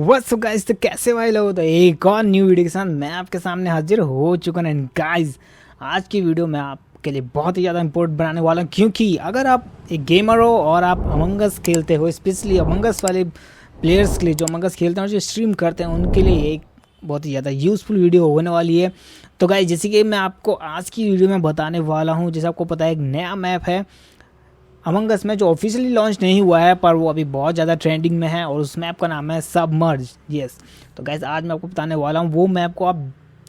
What's up guys, तो कैसे भाई लोग। तो एक और न्यू वीडियो के साथ मैं आपके सामने हाजिर हो चुका हूं। एंड गाइस, आज की वीडियो मैं आपके लिए बहुत ही ज़्यादा इंपॉर्टेंट बनाने वाला हूं, क्योंकि अगर आप एक गेमर हो और आप अमंग अस खेलते हो, स्पेशली अमंग अस वाले प्लेयर्स के लिए जो अमंग अस खेलते हैं और जो स्ट्रीम करते हैं, उनके लिए एक बहुत ही ज़्यादा यूज़फुल वीडियो होने वाली है। तो गाइस, जैसे कि मैं आपको आज की वीडियो में बताने वाला हूँ, जैसे आपको पता है एक नया मैप है अमंग अस में जो ऑफिशियली लॉन्च नहीं हुआ है, पर वो अभी बहुत ज़्यादा ट्रेंडिंग में है और उस मैप का नाम है सबमर्ज। यस, तो गाइस आज मैं आपको बताने वाला हूँ वो मैप को आप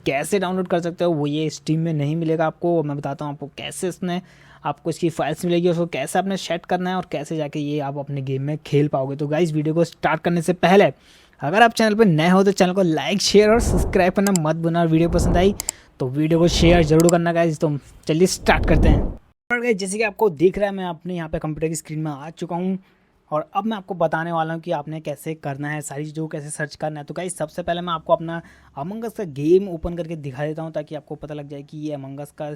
कैसे डाउनलोड कर सकते हो। वो ये स्टीम में नहीं मिलेगा आपको, मैं बताता हूँ आपको कैसे इसमें आपको इसकी फाइल्स मिलेगी, उसको कैसे आपने सेट करना है और कैसे जाके ये आप अपने गेम में खेल पाओगे। तो गाइस, वीडियो को स्टार्ट करने से पहले अगर आप चैनल पर नए हो तो चैनल को लाइक, शेयर और सब्सक्राइब करना मत भूलना। और वीडियो पसंद आई तो वीडियो को शेयर जरूर करना गाइस। तो चलिए स्टार्ट करते हैं। जैसे कि आपको दिख रहा है, मैं अपने यहाँ पे कंप्यूटर की स्क्रीन में आ चुका हूँ और अब मैं आपको बताने वाला हूँ कि आपने कैसे करना है, सारी चीज़ों को कैसे सर्च करना है। तो गाइस, सबसे पहले मैं आपको अपना अमंग अस का गेम ओपन करके दिखा देता हूँ, ताकि आपको पता लग जाए कि ये अमंग अस का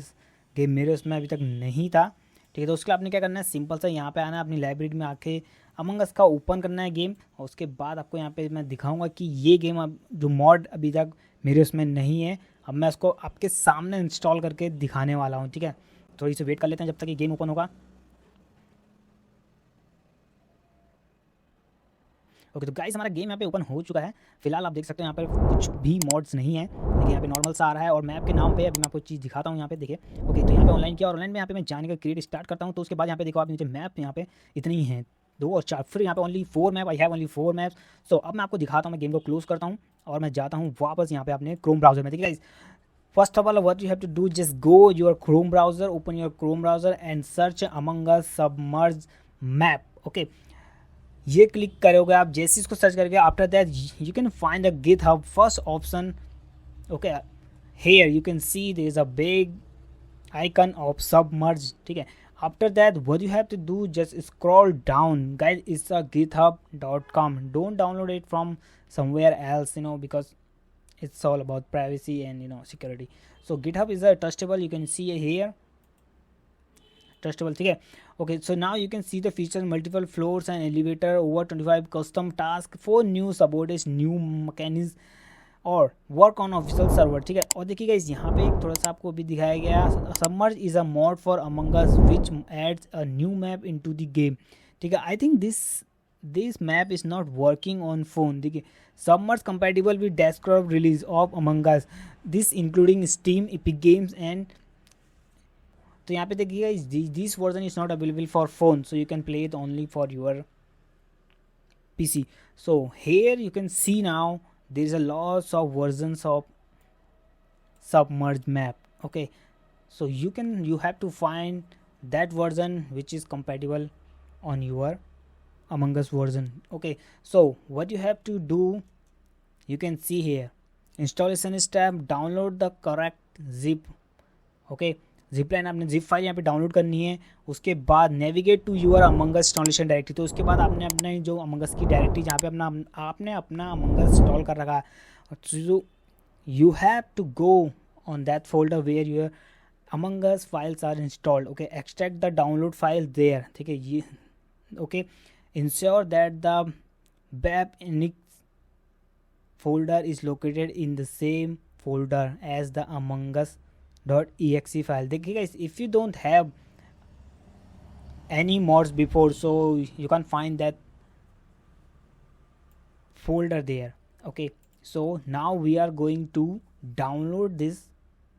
गेम मेरे उसमें अभी तक नहीं था। ठीक है, तो उसके लिए आपने क्या करना है, सिंपल सा यहाँ पे आना है, अपनी लाइब्रेरी में आके अमंग अस का ओपन करना है गेम। और उसके बाद आपको यहाँ पे मैं दिखाऊंगा कि ये गेम अब जो मॉड अभी तक मेरे उसमें नहीं है, अब मैं उसको आपके सामने इंस्टॉल करके दिखाने वाला हूँ। ठीक है, थोड़ी सी वेट कर लेते हैं जब तक ये गेम ओपन होगा। ओके, तो गाइस हमारा गेम यहाँ पे ओपन हो चुका है। फिलहाल आप देख सकते हैं यहाँ पर कुछ भी मॉड्स नहीं है, देखिए यहाँ पे नॉर्मल सा आ रहा है और मैप के नाम पे अभी मैं आपको चीज़ दिखाता हूँ। यहाँ पे देखिए, ओके, तो यहाँ पे ऑनलाइन किया और ऑनलाइन में यहाँ पे मैं जाने का क्रिएट स्टार्ट करता हूँ। तो उसके बाद यहाँ पे देखो आप नीचे मैप यहाँ पे इतनी ही हैं, 2 और 4, फिर यहाँ पे only 4 map, I have only 4 maps. So अब मैं आपको दिखाता हूँ, मैं गेम को क्लोज करता हूँ और मैं जाता हूँ वापस यहाँ पे अपने क्रोम ब्राउजर में। ठीक है guys, first of all, what you have to do, just go your Chrome browser, open your Chrome browser and search Among Us Submerge map. Okay, ये क्लिक करोगे आप, जैसे इसको सर्च करके after that you can find the GitHub first option. Okay, here you can see there is a big icon of submerge. ठीक है, after that what you have to do, just scroll down guys, it's a github.com. don't download it from somewhere else, because it's all about privacy and security. So github is a trustable, you can see here trustable. ठीक है, okay, so now you can see the features, multiple floors and elevator, over 25 custom task, 4 new subordinates, new mechanism और work on official server. ठीक है, और देखिएगा इस यहाँ पे एक थोड़ा सा आपको भी दिखाया गया, submerge is a mod for Among Us which adds a new map into the game. ठीक है, I think this map is not working on phone. देखिए, submerge compatible with desktop release of Among Us, this including Steam, Epic Games and. तो यहाँ पे देखिएगा this version is not available for phone, so you can play it only for your PC. So here you can see now there is a lots of versions of submerged map. Okay, so you have to find that version which is compatible on your Among Us version. Okay, so what you have to do, you can see here installation step, download the correct zip. Okay, zip line आपने zip file यहाँ पे download करनी है। उसके बाद navigate to your Among Us installation directory. तो उसके बाद आपने अपने जो अमंग अस की डायरेक्टरी जहाँ पे आपने अपना अमंग अस इंस्टॉल कर रखा है, you have to go on that folder where your Among Us files are installed. Okay, extract the download file there. ठीक है, ये okay, ensure that the BepInEx folder is located in the same folder as the Among Us .exe file. देखिएगा, if you don't have any mods before, so you can find that folder there. Okay, so now we are going to download this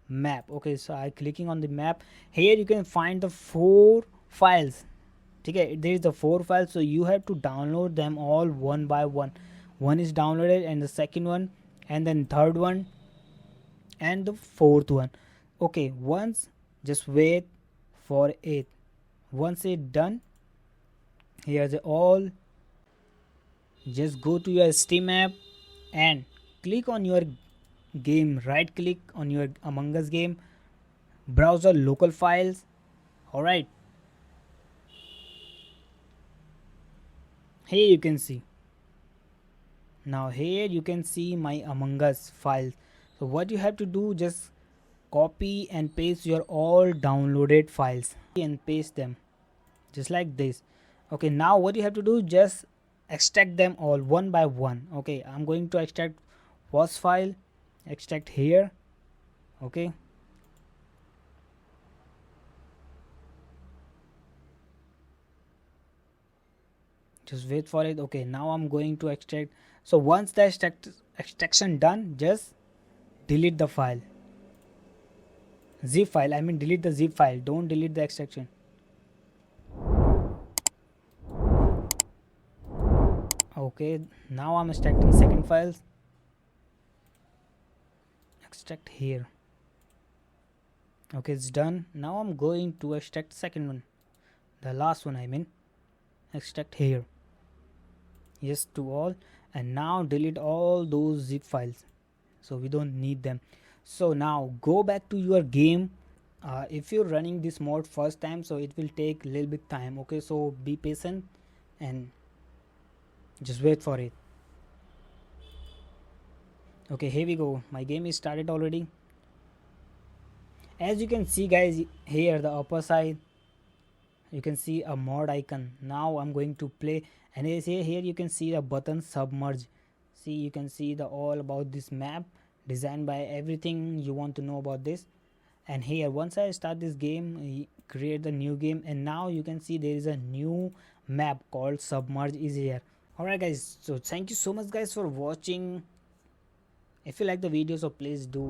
map. Okay, so I clicking on the map. Here you can find the 4 files. ठीक है, there is the 4 files, so you have to download them all one by one. One is downloaded and the second one and then third one and the fourth one. Okay, once just wait for it. Once it done, here's all, just go to your Steam app and click on your game, right click on your Among Us game, browser local files. All right, here you can see, now here you can see my Among Us files. So what you have to do, just copy and paste your all downloaded files and paste them just like this. Okay, now what you have to do, just extract them all one by one. Okay, I'm going to extract first file, extract here. Okay, just wait for it. Okay, now I'm going to extract. So once the extraction done, just delete the file, zip file. I mean delete the zip file, don't delete the extraction. Okay, now I'm extracting second file, extract here. Okay, it's done. Now I'm going to extract second one, the last one I mean, extract here. Yes to all, and now delete all those zip files, so we don't need them. So now go back to your game. If you're running this mod first time, so it will take a little bit time. Okay, so be patient and just wait for it. Okay, here we go. My game is started already. As you can see guys, here the upper side you can see a mod icon. Now I'm going to play, and here you can see the button Submerge. See, you can see the all about this map, designed by everything you want to know about this. And here once I start this game, create the new game, and now you can see there is a new map called Submerge is here. Alright guys, so thank you so much guys for watching. If you like the video, so please do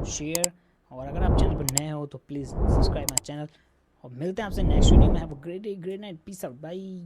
share, और अगर आप channel पर नए हो तो please subscribe my channel, और मिलते हैं आपसे नेक्स्ट वीडियो में. Have a great day, great night, peace out, bye.